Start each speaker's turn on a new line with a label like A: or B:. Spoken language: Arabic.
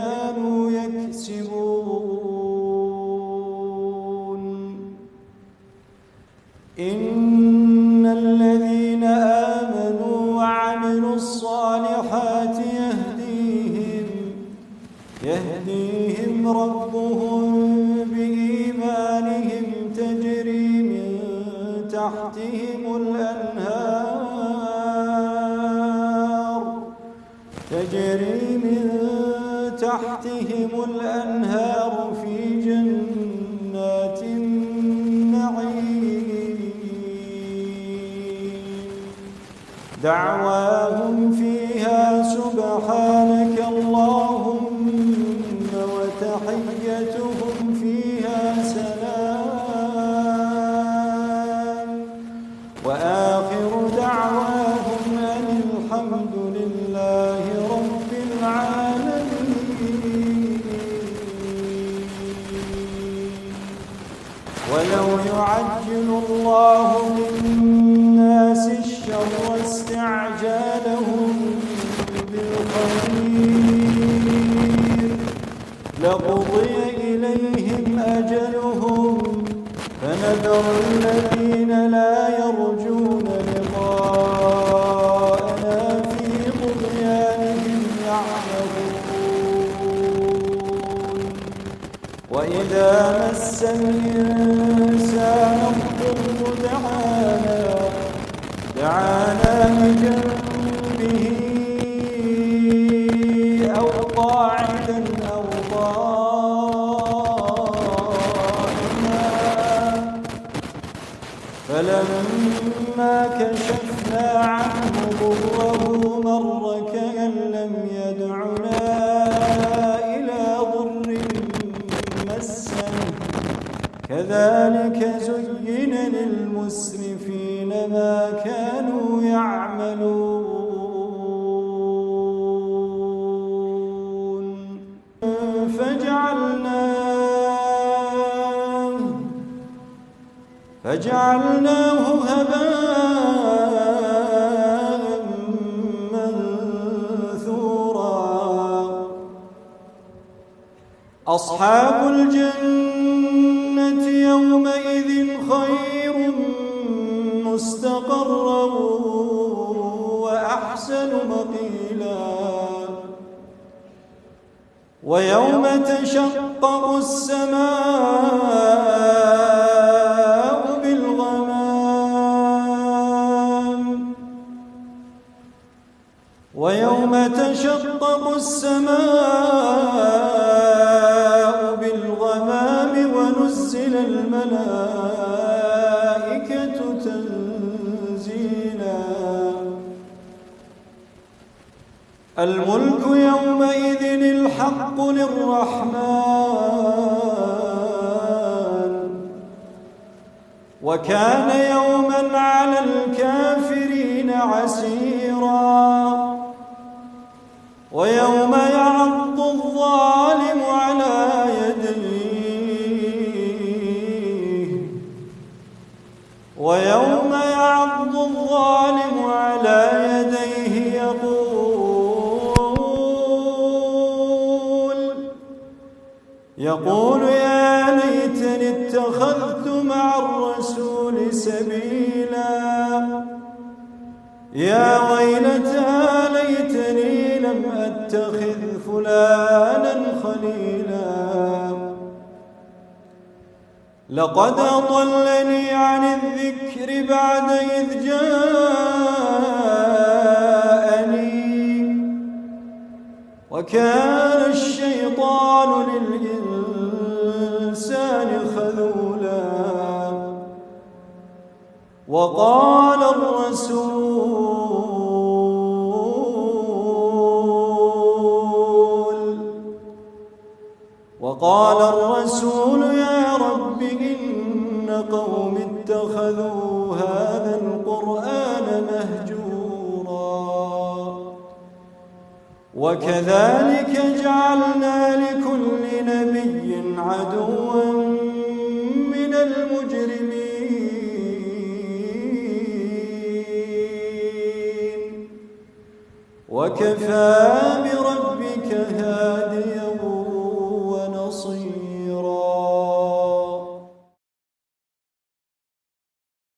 A: كانوا يكسبون. إن الذين آمنوا وعملوا الصالحات يهديهم ربهم بإيمانهم تجري من تحتهم الأنهار في جنات النعيم. دعواهم فيها سبحانك اللهم وتحيتهم فيها سلام، وآخر دعواهم أن الحمد لله رب العالمين. ولو يعجل الله للناس الشر استعجالهم بالخير لقضي إليهم أجلهم فنذر الذين لا يرجون لقاءنا في طغيانهم يعمهون. وإذا مس الإنسان الضر دعانا بجنبه أو قاعدا أو قائما، فلما كشفنا عنه ضره مر كأن لم يدعنا إلى ضر مسه. كذلك زين للمسرفين ما كانوا يعملون. فجعلناه هباء منثورا. أصحاب الجنة يومئذ خير مستقرا وأحسن مقيلا. ويوم تشقق السماء بالغمام ونزل الملائكة تنزيلا. الملك يومئذ الحق للرحمن، وكان يوما على الكافرين عسيرا. ويوم يعض الظالم على يديه يقول يا ليتني اتخذت مع الرسول سبيلا. يا ويلتى ليتني لم أتخذ فلانا خليلا. لقد أضلني عن الذكر بعد إذ جاءني، وكان الشيطان للإنسان خذولا. وقال الرسول يا رب إن قوم اتخذوا هذا القرآن مهجورا. وكذلك جعلنا لكل نبي عدوا من المجرمين، وكفى بربك هاديا